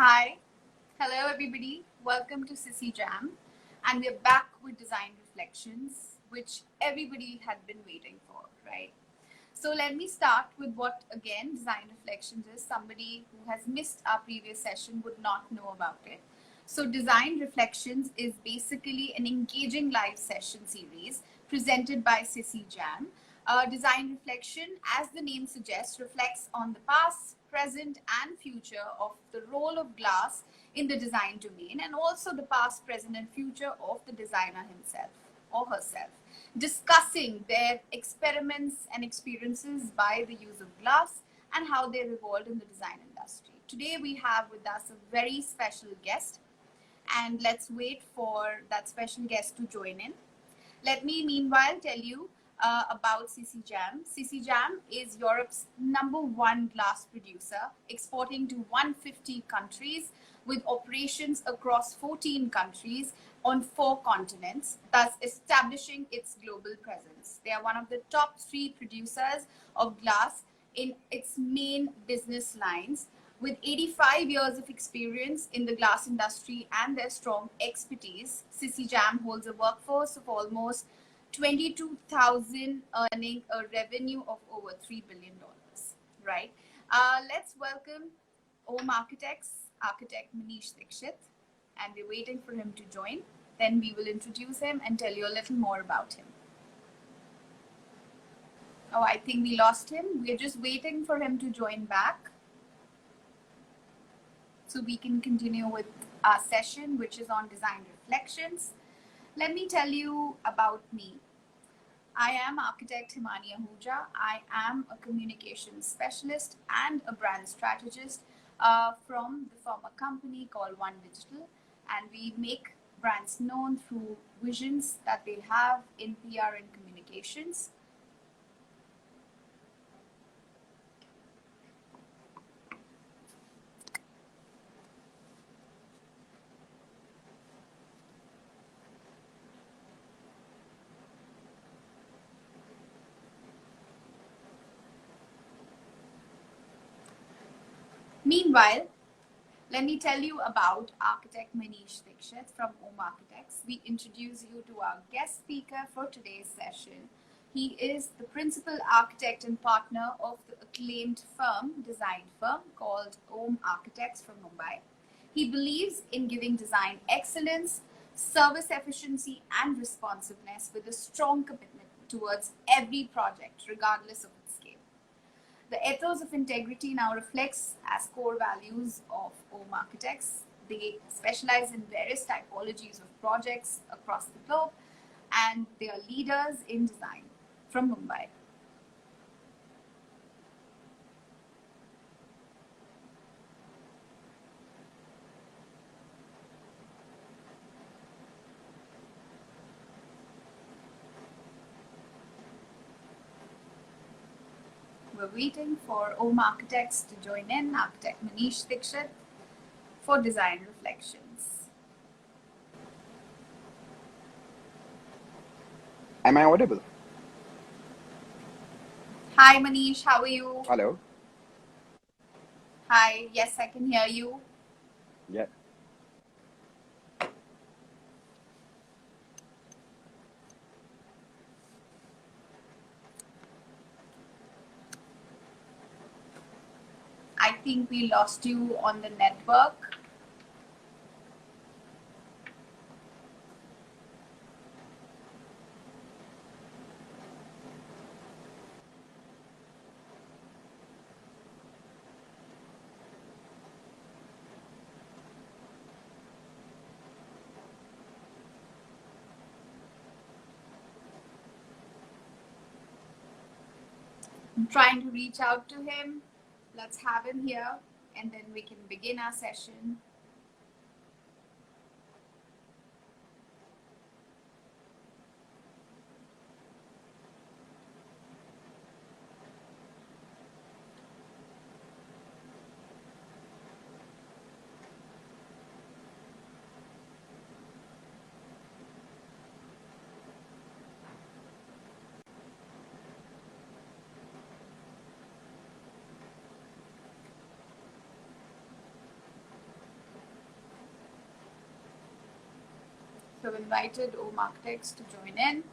Hi, hello everybody. Welcome to Sissy Jam, and we're back with Design Reflections, which everybody had been waiting for, right? So let me start with what again Design Reflections is. Somebody who has missed our previous session would not know about it. So Design Reflections is basically an engaging live session series presented by Sissy Jam. Design Reflection, as the name suggests, reflects on the past, present, and future of the role of glass in the design domain, and also the past, present, and future of the designer himself or herself, discussing their experiments and experiences by the use of glass and how they've evolved in the design industry. Today we have with us a very special guest, and let's wait for that special guest to join in. Let me meanwhile tell you about CC Jam. CC Jam is Europe's #1 glass producer, exporting to 150 countries with operations across 14 countries on 4 continents, thus establishing its global presence. They are one of the top 3 producers of glass in its main business lines. With 85 years of experience in the glass industry and their strong expertise, Sissy Jam holds a workforce of almost 22,000, earning a revenue of over $3 billion, right? Let's welcome Home architect Manish Dikshit, and we're waiting for him to join. Then we will introduce him and tell you a little more about him. Oh, I think we lost him. We're just waiting for him to join back, so we can continue with our session, which is on design reflections. Let me tell you about me. I am architect Himani Ahuja. I am a communications specialist and a brand strategist from the former company called One Digital, and we make brands known through visions that they have in PR and communications. Meanwhile, let me tell you about architect Manish Dikshit from Home Architects. We introduce you to our guest speaker for today's session. He is the principal architect and partner of the acclaimed design firm called Home Architects from Mumbai. He believes in giving design excellence, service efficiency, and responsiveness with a strong commitment towards every project, regardless of its scale. The ethos of integrity now reflects as core values of Home Architects. They specialize in various typologies of projects across the globe, and they are leaders in design from Mumbai. We're waiting for Home Architects to join in, architect Manish Dikshit, for design reflections. Am I audible? Hi Manish, how are you? Hello? Hi, yes, I can hear you. Yeah. I think we lost you on the network. I'm trying to reach out to him. Let's have him here, and then we can begin our session. We've invited Om Architects to join in.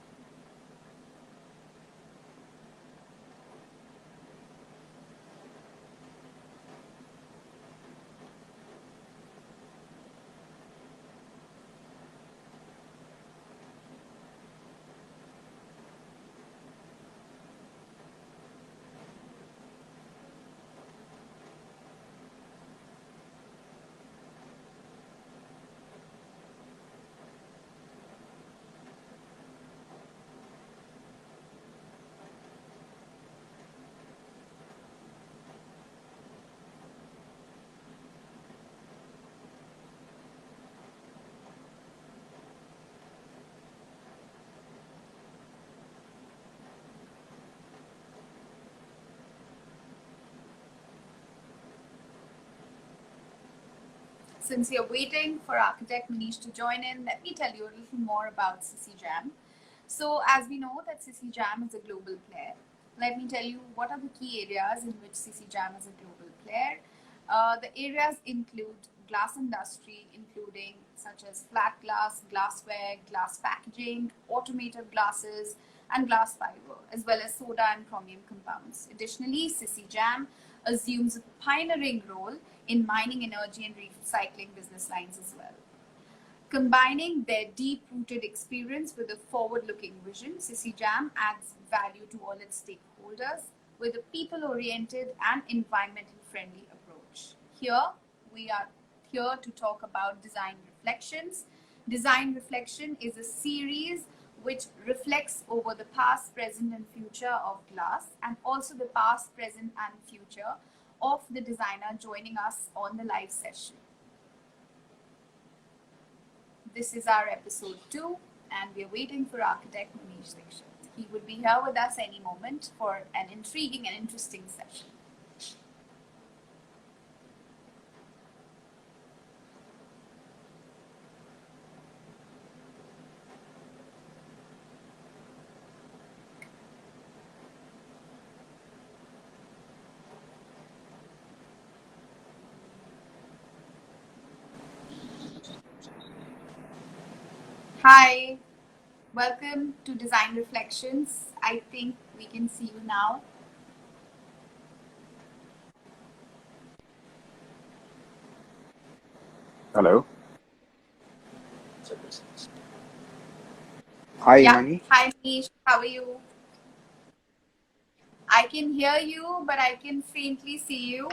Since you're waiting for architect Manish to join in, let me tell you a little more about Sissy Jam. So, as we know that Sissy Jam is a global player, let me tell you what are the key areas in which Sissy Jam is a global player. The areas include glass industry, including such as flat glass, glassware, glass packaging, automated glasses, and glass fiber, as well as soda and chromium compounds. Additionally, Sissy Jam assumes a pioneering role in mining energy and recycling business lines as well. Combining their deep-rooted experience with a forward-looking vision, Sissy Jam adds value to all its stakeholders with a people-oriented and environmental-friendly approach. Here, we are here to talk about Design Reflections. Design Reflection is a series which reflects over the past, present, and future of glass, and also the past, present, and future of the designer joining us on the live session. This is our episode 2, and we are waiting for architect Manish Dikshit. He would be here with us any moment for an intriguing and interesting session. Hi, welcome to Design Reflections. I think we can see you now. Hello. Hi, Yeah. Mani. Hi, Manish. How are you? I can hear you, but I can faintly see you.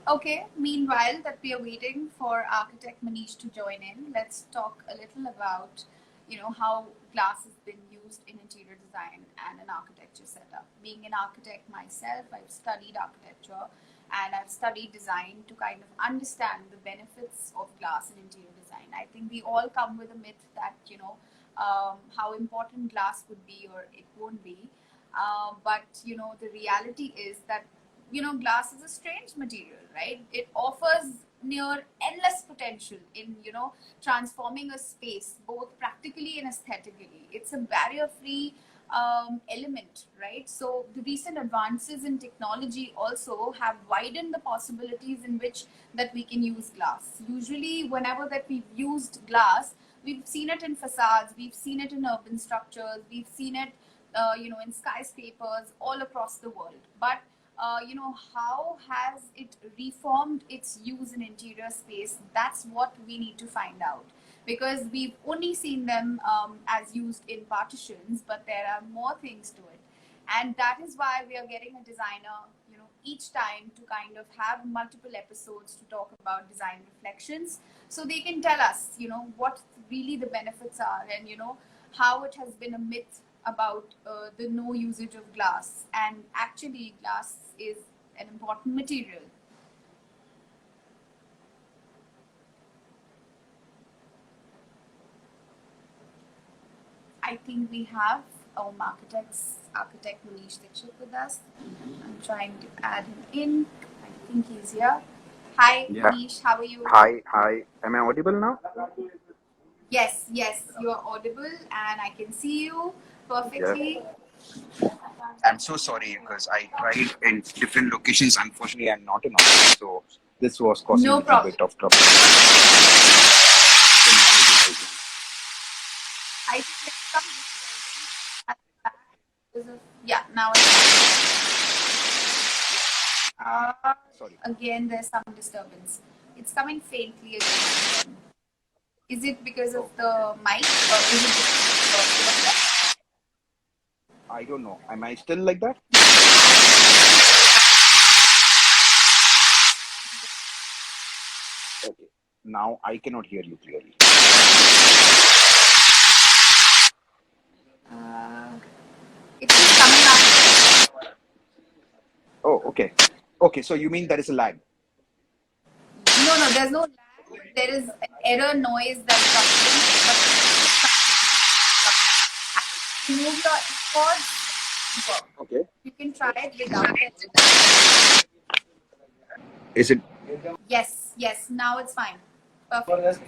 Okay, meanwhile that we are waiting for architect Manish to join in, let's talk a little about, how glass has been used in interior design and an architecture setup. Being an architect myself, I've studied architecture and I've studied design to kind of understand the benefits of glass in interior design. I think we all come with a myth that, how important glass would be or it won't be. But the reality is that glass is a strange material, right? It offers near endless potential in transforming a space both practically and aesthetically. It's a barrier free element, right? So the recent advances in technology also have widened the possibilities in which that we can use glass. Usually whenever that we've used glass, we've seen it in facades, we've seen it in urban structures, we've seen it in skyscrapers all across the world. But how has it reformed its use in interior space? That's what we need to find out, because we've only seen them as used in partitions, but there are more things to it. And that is why we are getting a designer, each time to kind of have multiple episodes to talk about design reflections, so they can tell us, what really the benefits are, and how it has been a myth about the no usage of glass, and actually glass is an important material. I think we have our architect Manish Dikshit with us. I'm trying to add him in. I think he's here. Hi, Yeah. Manish, how are you? Hi. Am I audible now? Yes, you are audible and I can see you perfectly. I'm so sorry because I tried in different locations. Unfortunately, I'm not in office, so this was causing No a little problem. bit of trouble. I think there's some disturbance at the back because of, yeah, now Sorry. again there's some disturbance. It's coming faintly again. Is it because of the mic or is it because of the I don't know. Am I still like that? Okay. Now I cannot hear you clearly. It is coming up. Oh, okay. Okay, so you mean there is a lag? No, there's no lag. There is an error noise that comes in. But remove your AirPods. Okay. You can try it without it. Is it Yes. Now it's fine. Perfect.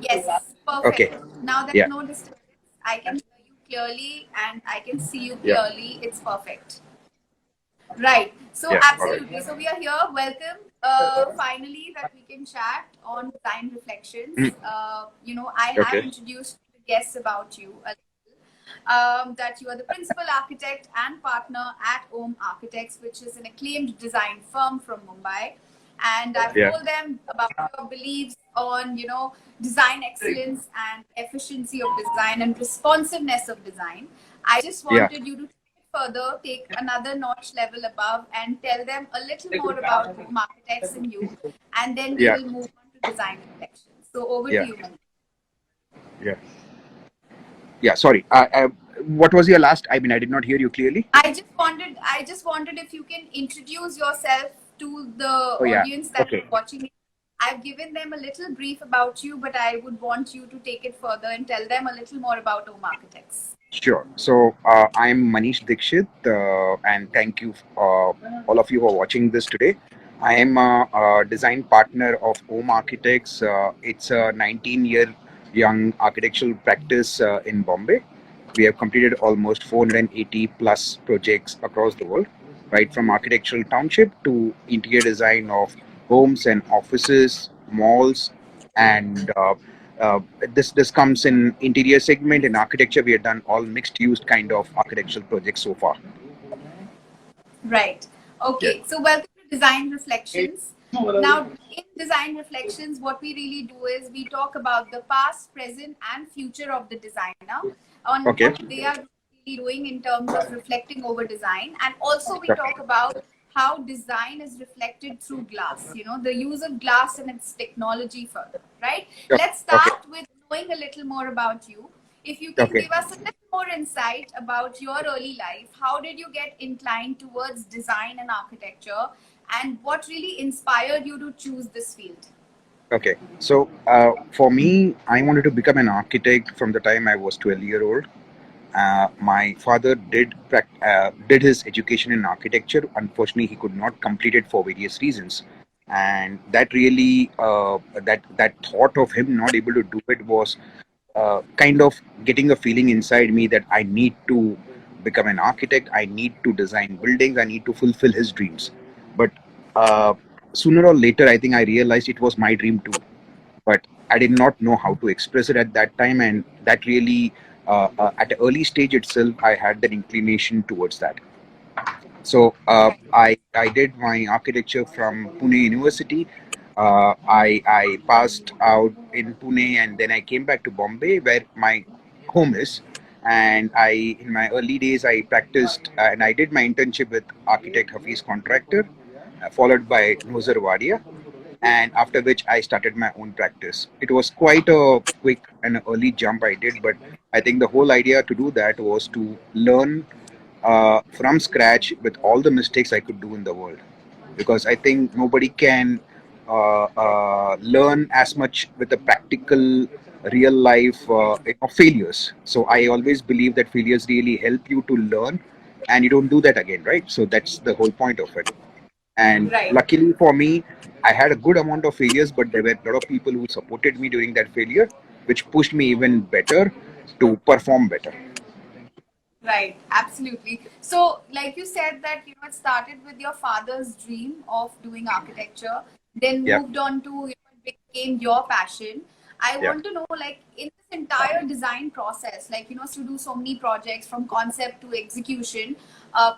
Yes, okay? perfect. Now there's Yeah. no disturbance. I can hear you clearly and I can see you Yeah. clearly. It's perfect. Right. So Yeah. All right. absolutely. So we are here. Welcome. Finally, that we can chat on design reflections. I have Okay. introduced the guests about you a little. That you are the principal architect and partner at Om Architects, which is an acclaimed design firm from Mumbai. And I've Yeah. told them about your beliefs on, design excellence and efficiency of design and responsiveness of design. I just Yeah. wanted you to take it further, take another notch level above, and tell them a little more about Home Architects and you, and then we Yeah. will move on to design reflections. So over to Yeah. you, Manish. Yeah. Yeah. Sorry. What was your last? I mean, I did not hear you clearly. I just wanted if you can introduce yourself to the Oh, yeah. audience that Okay. is watching it. I've given them a little brief about you, but I would want you to take it further and tell them a little more about Om Architects. Sure. So I'm Manish Dikshit, and thank you, all of you who are watching this today. I am a design partner of Home Architects. It's a 19-year young architectural practice in Bombay. We have completed almost 480 plus projects across the world, right from architectural township to interior design of homes and offices, malls, and uh, this comes in interior segment. In architecture, we have done all mixed use kind of architectural projects so far. Right. Yeah. Okay. So welcome to Design Reflections. Now, in Design Reflections, what we really do is we talk about the past, present, and future of the designer on Okay. what they are really doing in terms of reflecting over design. And also, we Sure. talk about how design is reflected through glass, the use of glass and its technology further, right? Sure. Let's Okay. start with knowing a little more about you. If you can Okay. give us a little more insight about your early life, how did you get inclined towards design and architecture, and what really inspired you to choose this field? Okay. So for me, I wanted to become an architect from the time I was 12-year old. My father did his education in architecture. Unfortunately, he could not complete it for various reasons, and that really that thought of him not able to do it was kind of getting a feeling inside me that I need to become an architect. I need to design buildings. I need to fulfill his dreams. But uh, sooner or later, I think I realized it was my dream too, but I did not know how to express it at that time, and that really, at an early stage itself, I had that inclination towards that. So I did my architecture from Pune University. I passed out in Pune, and then I came back to Bombay, where my home is. And I, in my early days, I practiced and I did my internship with architect Hafiz Contractor, followed by Nozer Wadia, and after which I started my own practice. It was quite a quick and early jump I did, but I think the whole idea to do that was to learn from scratch with all the mistakes I could do in the world. Because I think nobody can learn as much with the practical, real life failures. So I always believe that failures really help you to learn, and you don't do that again, right? So that's the whole point of it. And Right. luckily for me, I had a good amount of failures, but there were a lot of people who supported me during that failure, which pushed me even better to perform better. Right, absolutely. So, like you said, that it started with your father's dream of doing architecture, then Yeah, moved on to it became your passion. I yeah. want to know, like, in this entire design process, like to do so many projects from concept to execution,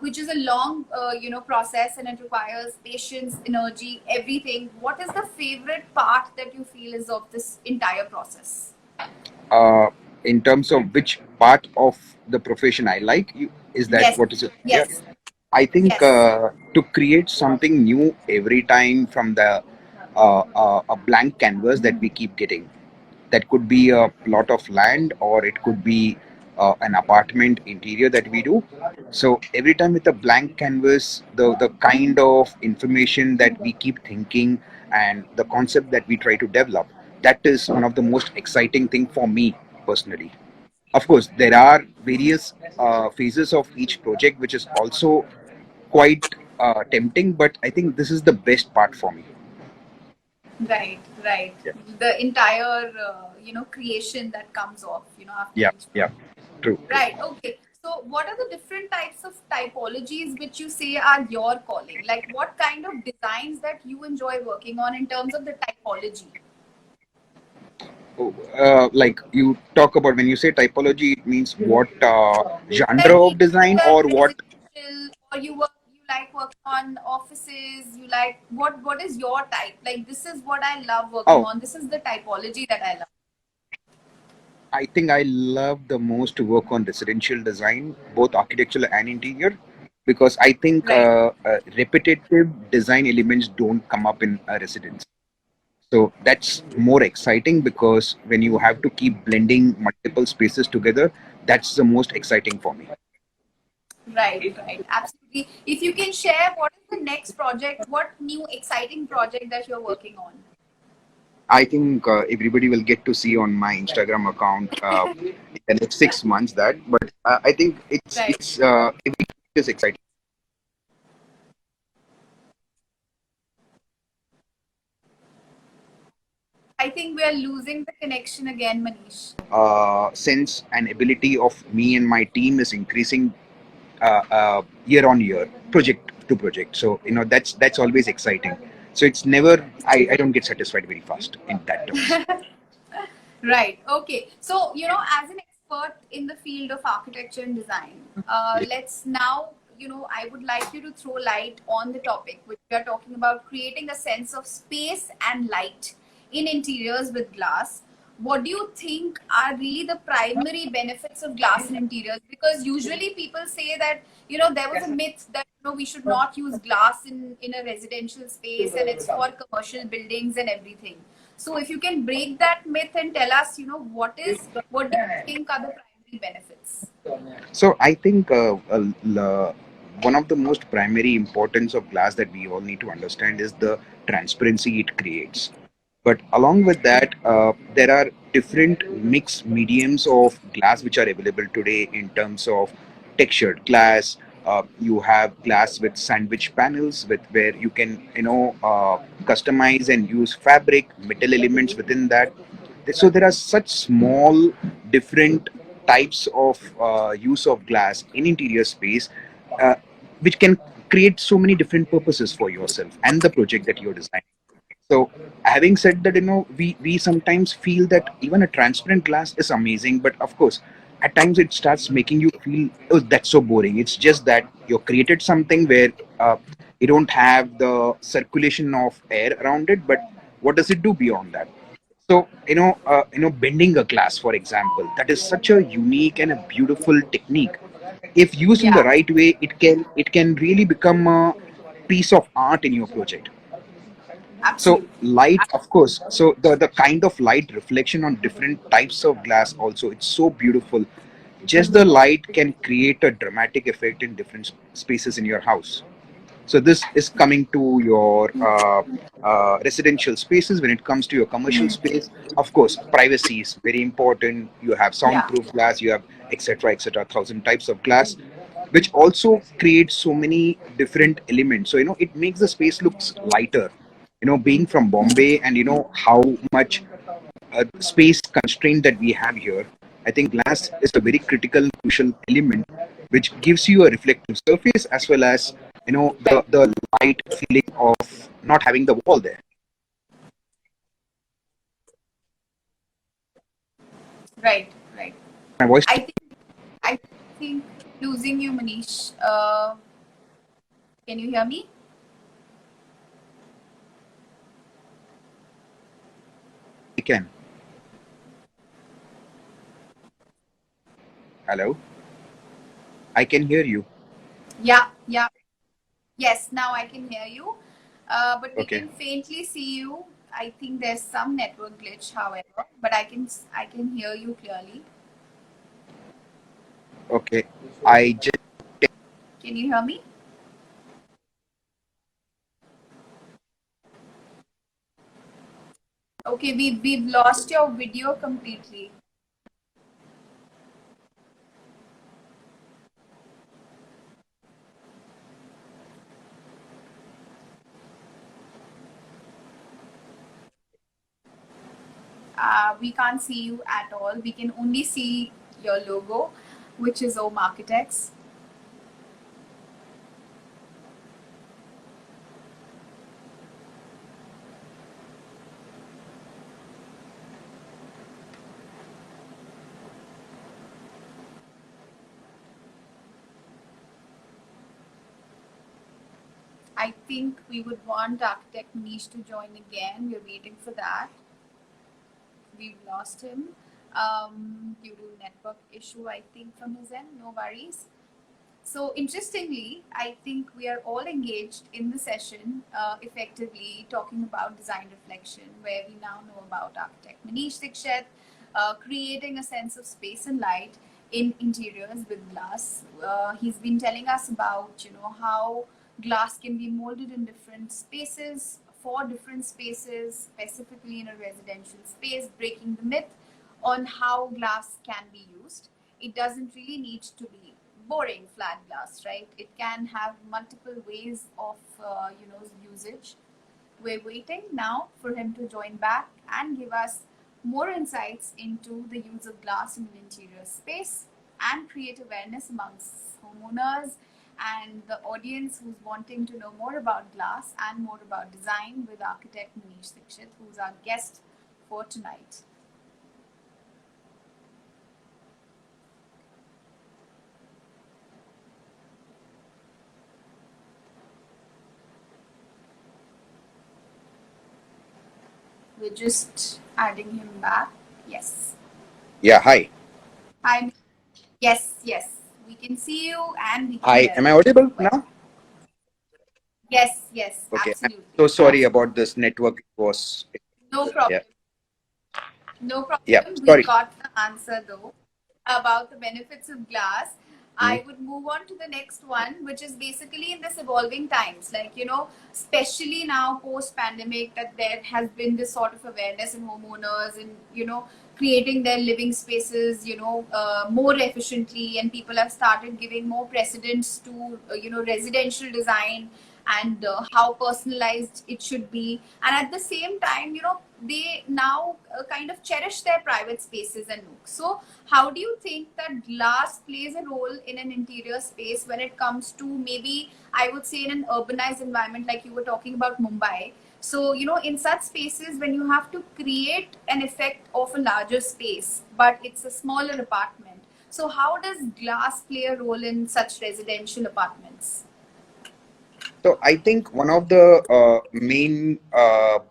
which is a long process, and it requires patience, energy, everything. What is the favorite part that you feel is of this entire process? uh, in terms of which part of the profession I like, is that Yes, what is it? Yeah, yes, I think yes. to create something new every time from the a blank canvas that we keep getting. That could be a plot of land, or it could be an apartment interior that we do. So every time with a blank canvas, the kind of information that we keep thinking and the concept that we try to develop, that is one of the most exciting thing for me personally. Of course, there are various phases of each project, which is also quite tempting, but I think this is the best part for me. Right, right. Yeah, The entire, creation that comes off, after yeah, each yeah. project. True, true. Right, okay. So, what are the different types of typologies which you say are your calling? Like, what kind of designs that you enjoy working on in terms of the typology? Like you talk about when you say typology, it means what Like, genre of either design or what? residential, or you like working on offices, you like, what is your type? Like, this is what I love working Oh, on. This is the typology that I love. I think I love the most to work on residential design, both architectural and interior, because I think Right. repetitive design elements don't come up in a residence. So that's more exciting because when you have to keep blending multiple spaces together, that's the most exciting for me. Right, right. Absolutely. If you can share, what is the next project? What new exciting project that you're working on? I think everybody will get to see on my Instagram account in the next 6 months that, but I think Right. it's every is exciting. I think we are losing the connection again, Manish. Sense and ability of me and my team is increasing year on year, project to project. So that's always exciting. So it's never I don't get satisfied very fast in that terms. Right. Okay. So, as an expert in the field of architecture and design, let's now, I would like you to throw light on the topic, which we are talking about creating a sense of space and light in interiors with glass. What do you think are really the primary benefits of glass in interiors? Because usually people say that, there was a myth that, we should not use glass in a residential space, and it's for commercial buildings and everything. So if you can break that myth and tell us, what do you think are the primary benefits? So I think one of the most primary importance of glass that we all need to understand is the transparency it creates. But along with that, there are different mixed mediums of glass which are available today in terms of textured glass. You have glass with sandwich panels, with where you can customize and use fabric, metal elements within that. So there are such small different types of use of glass in interior space, uh, which can create so many different purposes for yourself and the project that you're designing. So, having said that, we sometimes feel that even a transparent glass is amazing, but of course, at times it starts making you feel, oh, that's so boring. It's just that you created something where you don't have the circulation of air around it, but what does it do beyond that? So bending a glass, for example, that is such a unique and a beautiful technique. If used in the Yeah, right way, it can really become a piece of art in your project. So absolutely. light, of course. So the kind of light reflection on different types of glass also, it's so beautiful. Just the light can create a dramatic effect in different spaces in your house. So this is coming to your residential spaces. When it comes to your commercial space, of course, privacy is very important. You have Yeah, soundproof glass, you have etc. etc. Thousand types of glass, which also creates so many different elements. So it makes the space looks lighter. Being from Bombay, and how much space constraint that we have here, I think glass is a very critical, crucial element which gives you a reflective surface as well as right, the light feeling of not having the wall there. right, right. My voice I think I think losing you, Manish. Can you hear me? can. Hello, I can hear you. Yeah, yeah. Yes, now I can hear you. But we Okay, can faintly see you. I think there's some network glitch, however, but I can hear you clearly. okay. I just Can you hear me? Okay, we've lost your video completely. We can't see you at all. We can only see your logo, which is Om Architects. I think we would want architect Manish to join again. We're waiting for that. We've lost him due to network issue, I think, from his end. No worries. So, interestingly, I think we are all engaged in the session effectively talking about design reflection, where we now know about architect Manish Dikshit creating a sense of space and light in interiors with glass. He's been telling us about, how glass can be molded in different spaces for different spaces, specifically in a residential space, breaking the myth on how glass can be used. It doesn't really need to be boring flat glass, right? It can have multiple ways of usage. We're waiting now for him to join back and give us more insights into the use of glass in an interior space and create awareness amongst homeowners and the audience who's wanting to know more about glass and more about design with architect Manish Dikshit, who's our guest for tonight. We're just adding him back. Yes. Yeah. Hi. Hi. Yes, yes. We can see you and we can Hi. hear Am I you audible well. now? Yes, yes, Okay. I'm absolutely. so sorry about this network. It was. No Yeah. problem. No Yeah. problem. We Sorry. got the answer though about the benefits of glass. Hmm. I would move on to the next one, which is basically in this evolving times, like, especially now post pandemic, that there has been this sort of awareness in homeowners and, creating their living spaces, more efficiently. And people have started giving more precedence to, residential design and how personalized it should be. And at the same time, they now kind of cherish their private spaces and nooks. So, how do you think that glass plays a role in an interior space when it comes to, maybe I would say, in an urbanized environment like you were talking about Mumbai? So, in such spaces when you have to create an effect of a larger space, but it's a smaller apartment. So, how does glass play a role in such residential apartments? So I think one of the main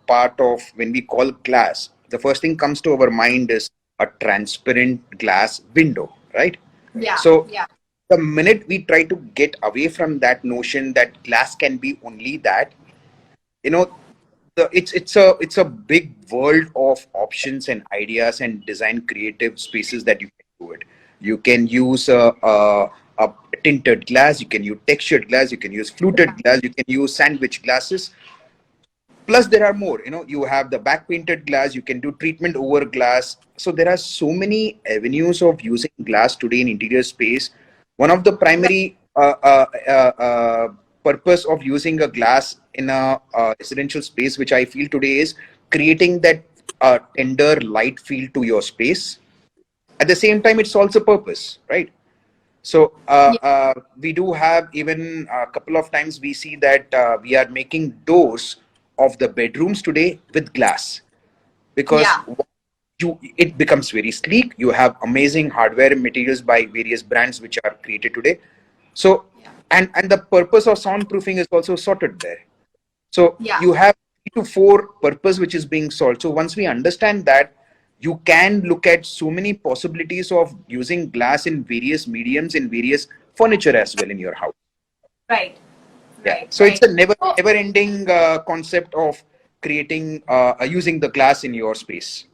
part of when we call glass, the first thing comes to our mind is a transparent glass window, right? Yeah, So yeah, the minute we try to get away from that notion that glass can be only that, you know, it's a big world of options and ideas and design creative spaces that you can do it. You can use a tinted glass, you can use textured glass, you can use fluted glass, you can use sandwich glasses. Plus there are more, you have the back painted glass, you can do treatment over glass. So there are so many avenues of using glass today in interior space. One of the right, primary purpose of using a glass in a residential space, which I feel today, is creating that tender light feel to your space. At the same time, it solves a purpose, right? So yeah, we do have, even a couple of times we see that we are making doors of the bedrooms today with glass, because yeah, it becomes very sleek. You have amazing hardware and materials by various brands which are created today. So yeah, and the purpose of soundproofing is also sorted there. So yeah, you have 3 to 4 purpose which is being solved. So once we understand that, you can look at so many possibilities of using glass in various mediums, in various furniture as well in your house. right, Yeah. right, So it's right. a never So, never ending concept of creating using the glass in your space.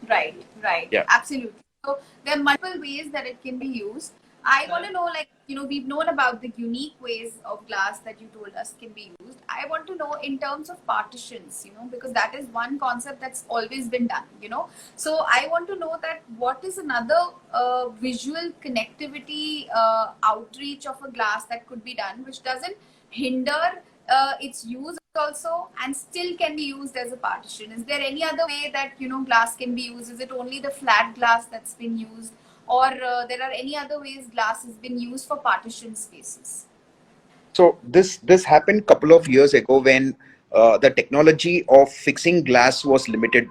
right, right, Yeah. absolutely. So there are multiple ways that it can be used. I want to know, like, we've known about the unique ways of glass that you told us can be used. I want to know in terms of partitions, because that is one concept that's always been done. So I want to know that what is another visual connectivity outreach of a glass that could be done, which doesn't hinder its use also and still can be used as a partition. Is there any other way that glass can be used? Is it only the flat glass that's been used, or there are any other ways glass has been used for partition spaces? So this happened couple of years ago when the technology of fixing glass was limited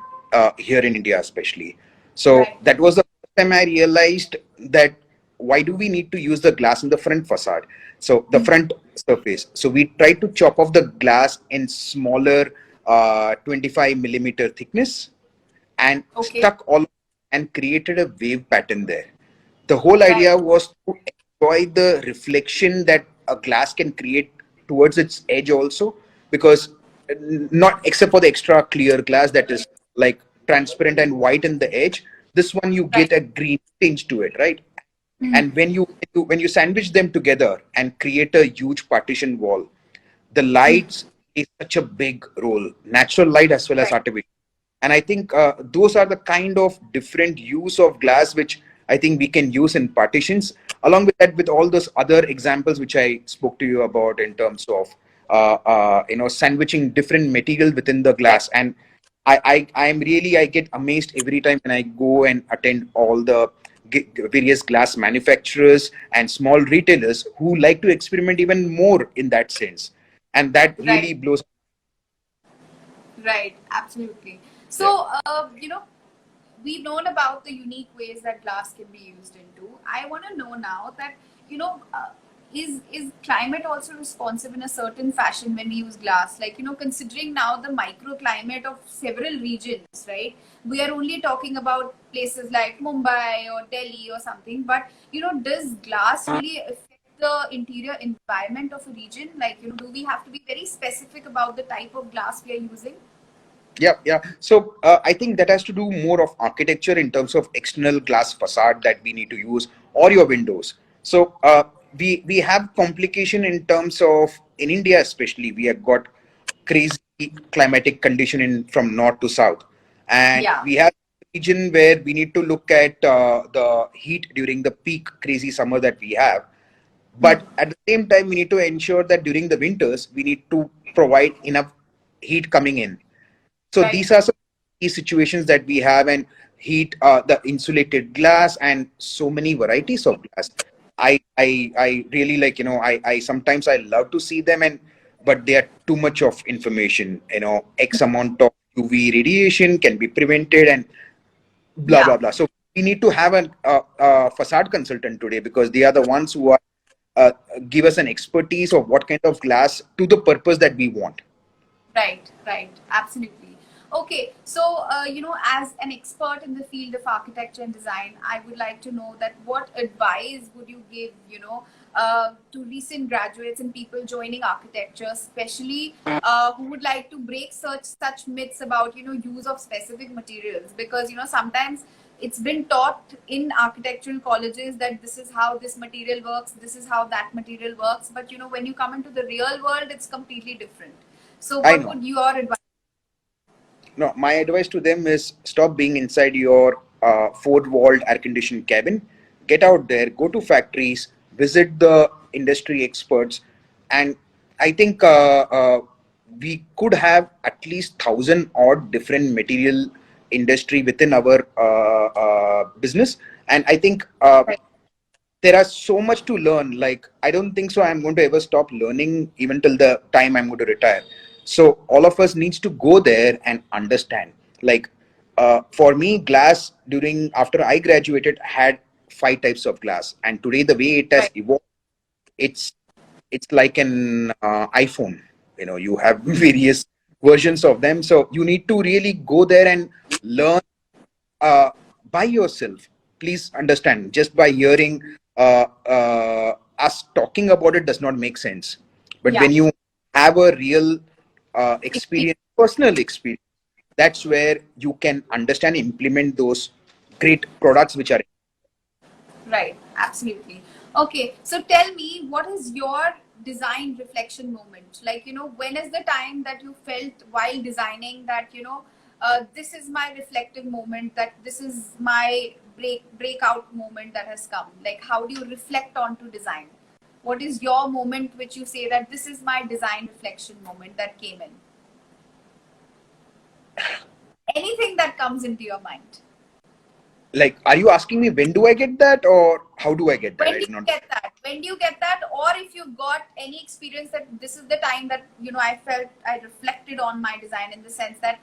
here in India, especially. So Right. that was the first time I realized that why do we need to use the glass in the front facade? So the front surface. So we tried to chop off the glass in smaller 25 millimeter thickness and Okay. stuck all and created a wave pattern there. The whole idea Right. was to enjoy the reflection that a glass can create towards its edge also, because not except for the extra clear glass that is like transparent and white in the edge, this one you Right. get a green tinge to it, right? Hmm. And when you sandwich them together and create a huge partition wall, the lights play such a big role, natural light as well as Right. artificial. And I think those are the kind of different use of glass which I think we can use in partitions. Along with that, with all those other examples which I spoke to you about in terms of sandwiching different material within the Right. glass. And I get amazed every time when I go and attend all the various glass manufacturers and small retailers who like to experiment even more in that sense, and that Right. really blows. Right. Absolutely. Yeah. So, we've known about the unique ways that glass can be used into. I want to know now that is climate also responsive in a certain fashion when we use glass? Like considering now the microclimate of several regions, right? We are only talking about places like Mumbai or Delhi or something, but does glass really affect the interior environment of a region? Like do we have to be very specific about the type of glass we are using? Yeah, yeah. So I think that has to do more of architecture in terms of external glass facade that we need to use, or your windows. So we have complication in terms of, in India especially, we have got crazy climatic condition in from north to south, and Yeah. we have a region where we need to look at the heat during the peak crazy summer that we have. Hmm. But at the same time, we need to ensure that during the winters we need to provide enough heat coming in. So Right. these are some key situations that we have, and heat, the insulated glass, and so many varieties of glass. I really like, I sometimes I love to see them, and but they are too much of information. X amount of UV radiation can be prevented, and blah Yeah. blah blah. So we need to have a facade consultant today, because they are the ones who are uh, give us an expertise of what kind of glass to the purpose that we want. Right, right, absolutely. Okay, so as an expert in the field of architecture and design, I would like to know that what advice would you give, to recent graduates and people joining architecture, especially who would like to break such myths about use of specific materials, because sometimes it's been taught in architectural colleges that this is how this material works, this is how that material works, but when you come into the real world, it's completely different. So, I what know. would your advice? No, my advice to them is stop being inside your four-walled air-conditioned cabin. Get out there, go to factories, visit the industry experts, and I think we could have at least thousand odd different material industry within our business, and I think there are so much to learn. Like, I don't think so I'm going to ever stop learning even till the time I'm going to retire. So all of us needs to go there and understand. Like, for me, glass during after I graduated had five types of glass, and today the way it has Right. evolved, it's it's like an iPhone. You have various versions of them, so you need to really go there and learn uh, by yourself. Please understand, just by hearing us talking about it does not make sense. But Yeah. when you have a real Experience. experience, personal experience, that's where you can understand, implement those great products which are. Right. Absolutely. Okay. So tell me, what is your design reflection moment? Like, when is the time that you felt while designing that, this is my reflective moment, that this is my breakout moment that has come? Like, how do you reflect on to design? What is your moment which you say that this is my design reflection moment that came in? Anything that comes into your mind. Like, are you asking me when do I get that, or how do I get that? When I do did you not. get that? When do you get that? Or if you've got any experience that this is the time that, I felt I reflected on my design in the sense that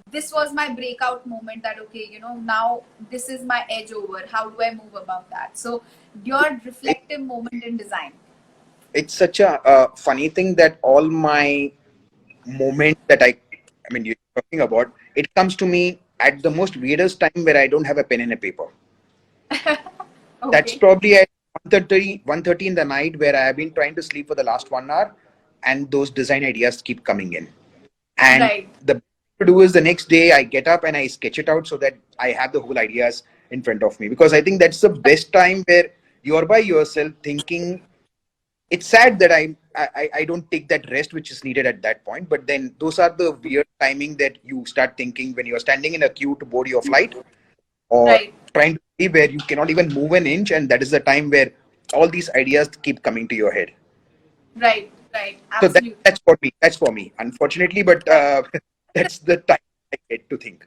this was my breakout moment that, okay, now this is my edge over. How do I move above that? So, your reflective moment in design. It's such a funny thing that all my moments that I mean, you're talking about, it comes to me at the most weirdest time where I don't have a pen and a paper. That's Okay. probably at 1:30 in the night where I have been trying to sleep for the last 1 hour, and those design ideas keep coming in. And Right. the best to do is the next day I get up and I sketch it out so that I have the whole ideas in front of me. Because I think that's the best time where you're by yourself thinking. It's sad that I don't take that rest which is needed at that point. But then those are the weird timing that you start thinking when you're standing in a queue to board your flight, or Right. trying to leave where you cannot even move an inch, and that is the time where all these ideas keep coming to your head. Right. Right. So Absolutely. that's for me. That's for me, unfortunately, but Right. that's the time I get to think.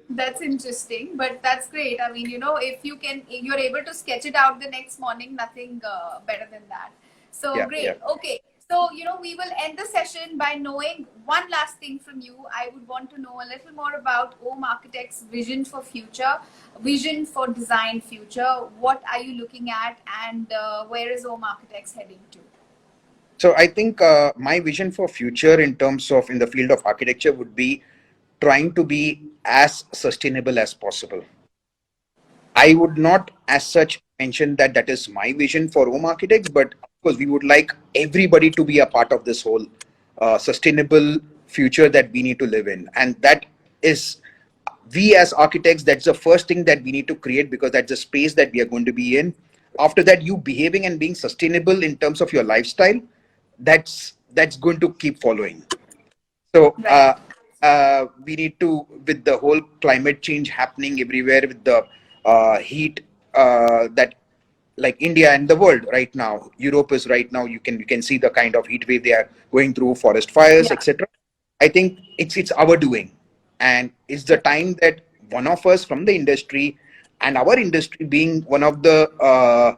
That's interesting, but that's great. I mean, if you're able to sketch it out the next morning, nothing better than that. So Yeah, yeah. great. Okay. So, we will end the session by knowing one last thing from you. I would want to know a little more about Om Architect's vision for future, vision for design future. What are you looking at, and where is Om Architects heading to? So I think my vision for future in terms of in the field of architecture would be trying to be as sustainable as possible. I would not, as such, mention that that is my vision for home architects, but of course, we would like everybody to be a part of this whole sustainable future that we need to live in. And that is, we as architects, that's the first thing that we need to create, because that's the space that we are going to be in. After that, you behaving and being sustainable in terms of your lifestyle, that's going to keep following. So Right. we need to, with the whole climate change happening everywhere, with the heat that like India and the world right now, Europe is right now. You can see the kind of heat wave they are going through, forest fires, Yeah. etc. I think it's our doing, and it's the time that one of us from the industry, and our industry being uh,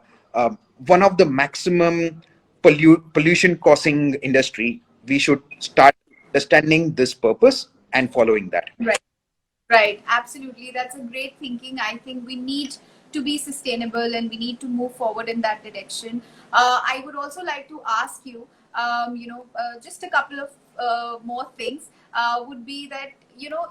one of the maximum pollution causing industry, we should start understanding this purpose and following that. Right. Right, absolutely. That's a great thinking. I think we need to be sustainable and we need to move forward in that direction. I would also like to ask you, just a couple of more things. would be that,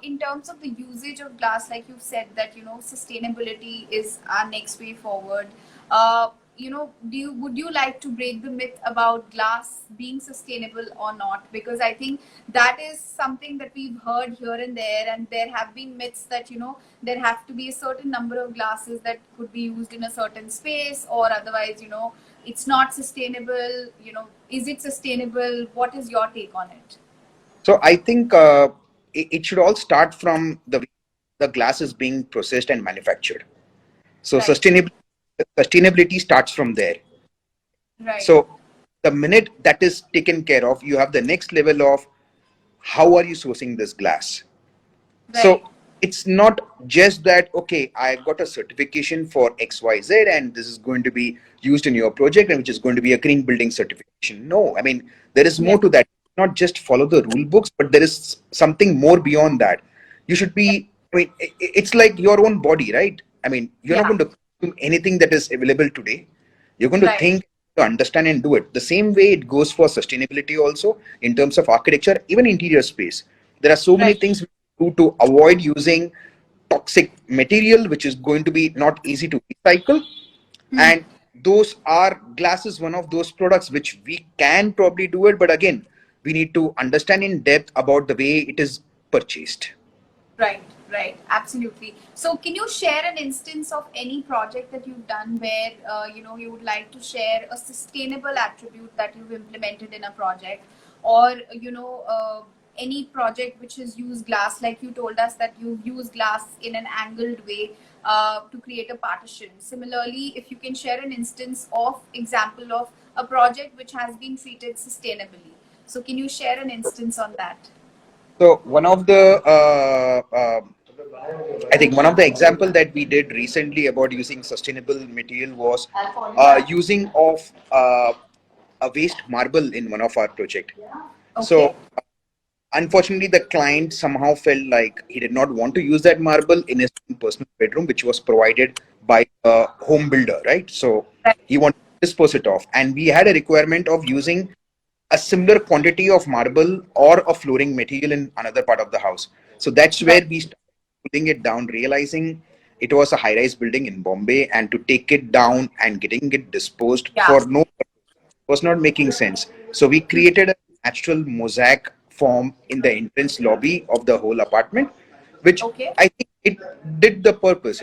in terms of the usage of glass, like you've said, that, sustainability is our next way forward. Would you like to break the myth about glass being sustainable or not? Because I think that is something that we've heard here and there, and there have been myths that, there have to be a certain number of glasses that could be used in a certain space, or otherwise, it's not sustainable. Is it sustainable? What is your take on it? So I think it should all start from the way the glass is being processed and manufactured. So Right, sustainability starts from there. right, So the minute that is taken care of, you have the next level of how are you sourcing this glass. right. So it's not just that, okay, I got a certification for XYZ and this is going to be used in your project and which is going to be a green building certification. No, I mean, there is Yeah, more to that. Not just follow the rule books, but there is something more beyond that. You should yeah, be, I mean, it's like your own body, right? I mean, you're not yeah. going to consume anything that is available today. You're going to Right, think, to understand and do it. The same way it goes for sustainability also in terms of architecture, even interior space. There are so many right. things we do to avoid using toxic material, which is going to be not easy to recycle. Hmm. And those are glass is one of those products which we can probably do it. But again, we need to understand in depth about the way it is purchased. Right, right, absolutely. So, can you share an instance of any project that you've done where you would like to share a sustainable attribute that you've implemented in a project, or any project which has used glass, like you told us that you use glass in an angled way to create a partition. Similarly, if you can share an instance of example of a project which has been treated sustainably. So, can you share an instance on that? So one of the I think one of the example that we did recently about using sustainable material was using of a waste marble in one of our project. Okay, So unfortunately, the client somehow felt like he did not want to use that marble in his own personal bedroom, which was provided by a home builder, right? So right, he wanted to dispose it off, and we had a requirement of using a similar quantity of marble or a flooring material in another part of the house. So that's right. where we started pulling it down, realizing it was a high-rise building in Bombay, and to take it down and getting it disposed Yeah. for no was not making sense. So we created a natural mosaic form in the entrance lobby of the whole apartment, which Okay. I think it did the purpose.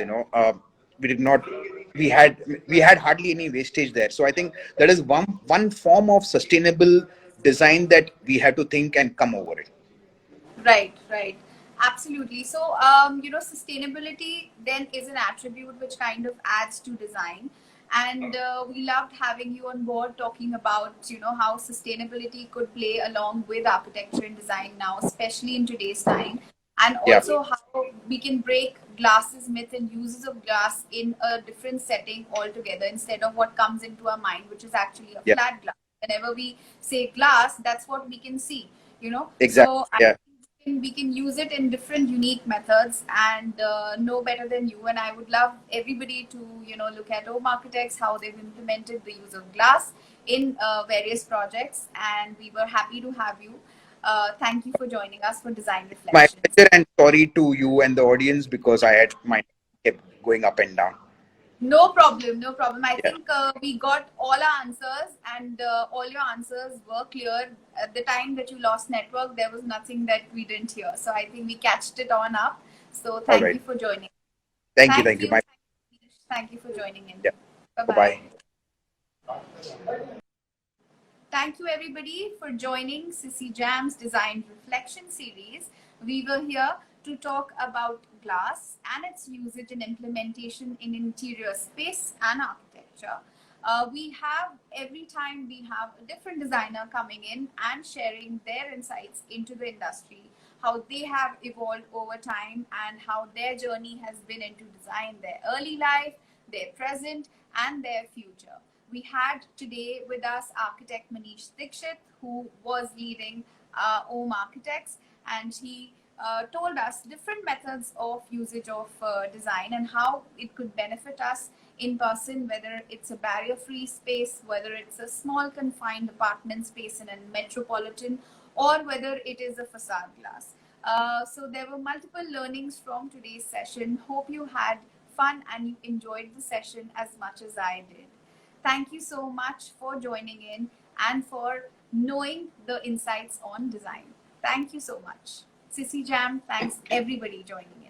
We did not. We had hardly any wastage there. So I think that is one form of sustainable design that we had to think and come over it. Right, right. Absolutely. So, sustainability then is an attribute which kind of adds to design. And we loved having you on board talking about, how sustainability could play along with architecture and design now, especially in today's time. And Yeah, also how we can break glasses myth and uses of glass in a different setting altogether instead of what comes into our mind, which is actually a yeah, flat glass. Whenever we say glass, that's what we can see, exactly. so I Yeah, think we can use it in different unique methods, and no better than you. And I would love everybody to look at home architects, how they've implemented the use of glass in various projects, and we were happy to have you. Thank you for joining us for Design my Reflections. pleasure, and sorry to you and the audience because I had my kept going up and down. No problem, no problem. I Yeah, think we got all our answers, and all your answers were clear. At the time that you lost network, there was nothing that we didn't hear. So I think we catched it on up. So all thank right. you for joining. Thank you, Thank thank you. you. My Thank you for joining in. yeah. Bye Bye bye. bye. Thank you, everybody, for joining Sissy Jam's Design Reflection series. We were here to talk about glass and its usage and implementation in interior space and architecture. We have every time we have a different designer coming in and sharing their insights into the industry, how they have evolved over time, and how their journey has been into design, their early life, their present, and their future. We had today with us architect Manish Dikshit, who was leading OM Architects, and he told us different methods of usage of design and how it could benefit us in person, whether it's a barrier free space, whether it's a small confined apartment space in a metropolitan, or whether it is a facade glass. So there were multiple learnings from today's session. Hope you had fun and you enjoyed the session as much as I did. Thank you so much for joining in and for knowing the insights on design. Thank you so much. Sissy Jam, thanks everybody joining.